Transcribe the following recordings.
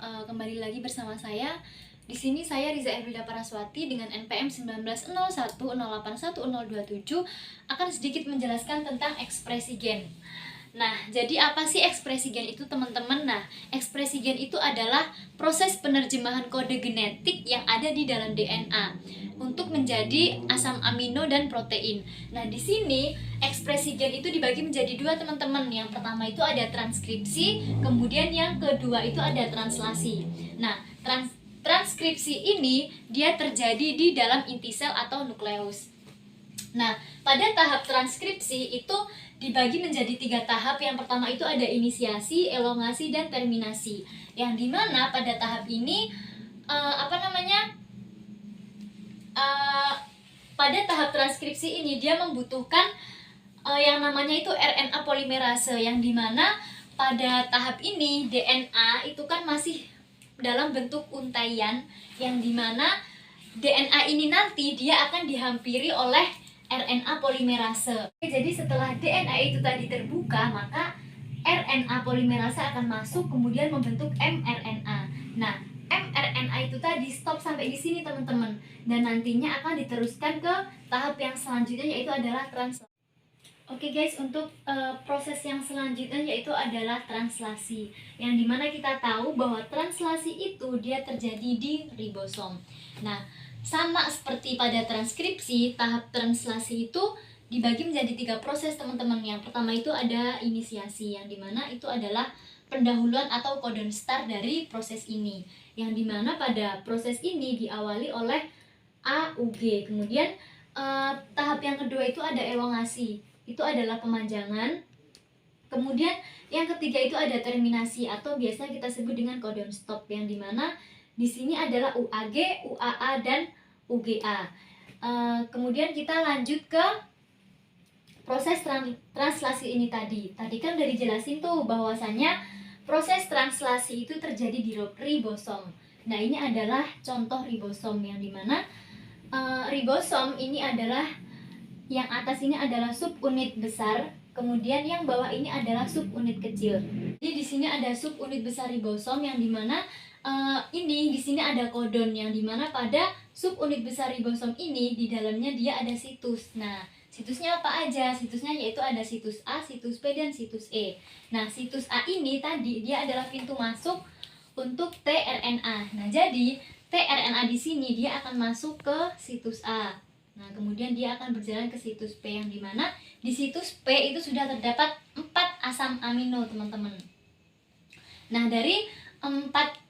kembali lagi bersama saya. Di sini saya Riza Evelida Paraswati dengan NPM 1901081027 akan sedikit menjelaskan tentang ekspresi gen. Nah, jadi apa sih ekspresi gen itu, teman-teman? Nah, ekspresi gen itu adalah proses penerjemahan kode genetik yang ada di dalam DNA untuk menjadi asam amino dan protein. Nah, di sini ekspresi gen itu dibagi menjadi dua, teman-teman. Yang pertama itu ada transkripsi, kemudian yang kedua itu ada translasi. Nah, transkripsi ini dia terjadi di dalam inti sel atau nukleus. Nah, pada tahap transkripsi itu dibagi menjadi 3 tahap. Yang pertama itu ada inisiasi, elongasi, dan terminasi. Yang dimana pada tahap ini pada tahap transkripsi ini dia membutuhkan yang namanya itu RNA polimerase, yang dimana pada tahap ini DNA itu kan masih dalam bentuk untaian, yang dimana DNA ini nanti dia akan dihampiri oleh RNA polimerase. Jadi setelah DNA itu tadi terbuka, maka RNA polimerase akan masuk kemudian membentuk mRNA. Nah, mRNA itu tadi stop sampai di sini, teman-teman. Dan nantinya akan diteruskan ke tahap yang selanjutnya, yaitu adalah translasi. Oke guys, untuk proses yang selanjutnya yaitu adalah translasi, yang dimana kita tahu bahwa translasi itu dia terjadi di ribosom. Nah, sama seperti pada transkripsi, tahap translasi itu dibagi menjadi 3 proses, teman-teman. Yang pertama itu ada inisiasi, yang dimana itu adalah pendahuluan atau codon start dari proses ini, yang dimana pada proses ini diawali oleh AUG. Kemudian tahap yang kedua itu ada elongasi, itu adalah pemanjangan. Kemudian yang ketiga itu ada terminasi atau biasa kita sebut dengan codon stop, yang dimana di sini adalah UAG, UAA, dan UGA. Kemudian kita lanjut ke proses translasi ini tadi. Tadi kan udah dijelasin tuh bahwasanya proses translasi itu terjadi di ribosom. Nah, ini adalah contoh ribosom, yang dimana ribosom ini adalah yang atas ini adalah subunit besar, kemudian yang bawah ini adalah subunit kecil. Jadi di sini ada subunit besar ribosom, yang dimana ini di sini ada kodon, yang dimana pada subunit besar ribosom ini di dalamnya dia ada situs. Nah, situsnya apa aja? Situsnya yaitu ada situs A, situs P, dan situs E. Nah, situs A ini tadi dia adalah pintu masuk untuk tRNA. Nah, jadi tRNA di sini dia akan masuk ke situs A. Nah, kemudian dia akan berjalan ke situs P, yang dimana di situs P itu sudah terdapat 4 asam amino, teman-teman. Nah, dari 4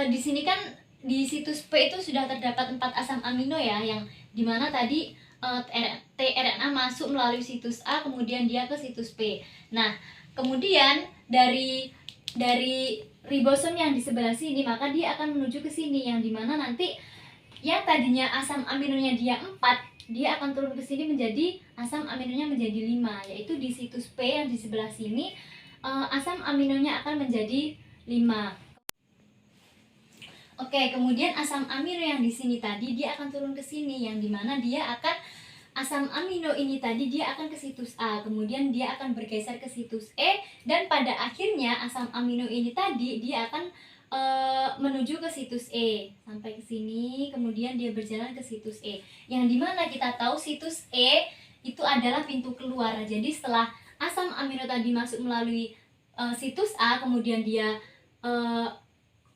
di sini kan di situs P itu sudah terdapat 4 asam amino ya, yang dimana tadi tRNA masuk melalui situs A, kemudian dia ke situs P. Nah, kemudian dari ribosom yang di sebelah sini, maka dia akan menuju ke sini, yang dimana nanti yang tadinya asam aminonya dia 4, dia akan turun ke sini menjadi asam aminonya menjadi 5, yaitu di situs P yang di sebelah sini asam aminonya akan menjadi 5. Oke, kemudian asam amino yang di sini tadi dia akan turun ke sini, yang dimana dia akan asam amino ini tadi dia akan ke situs A, kemudian dia akan bergeser ke situs E, dan pada akhirnya asam amino ini tadi dia akan menuju ke situs E sampai ke sini, kemudian dia berjalan ke situs E, yang dimana kita tahu situs E itu adalah pintu keluar. Jadi setelah asam amino tadi masuk melalui situs A, kemudian dia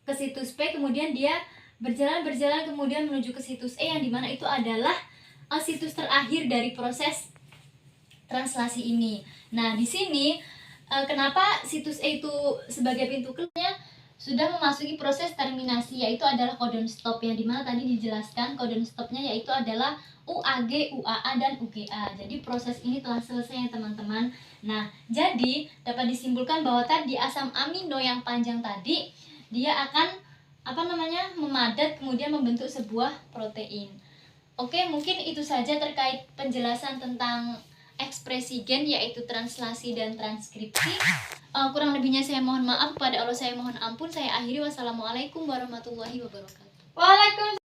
ke situs P, kemudian dia berjalan kemudian menuju ke situs E, yang dimana itu adalah situs terakhir dari proses translasi ini. Nah, di sini kenapa situs E itu sebagai pintu keluarnya sudah memasuki proses terminasi, yaitu adalah codon stop, yang dimana tadi dijelaskan codon stopnya yaitu adalah UAG, UAA, dan UGA. Jadi proses ini telah selesai ya, teman-teman. Nah, jadi dapat disimpulkan bahwa tadi asam amino yang panjang tadi dia akan memadat kemudian membentuk sebuah protein. Oke, mungkin itu saja terkait penjelasan tentang ekspresi gen, yaitu translasi dan transkripsi. Kurang lebihnya saya mohon maaf, kepada Allah saya mohon ampun. Saya akhiri, wassalamualaikum warahmatullahi wabarakatuh. Waalaikumsalam.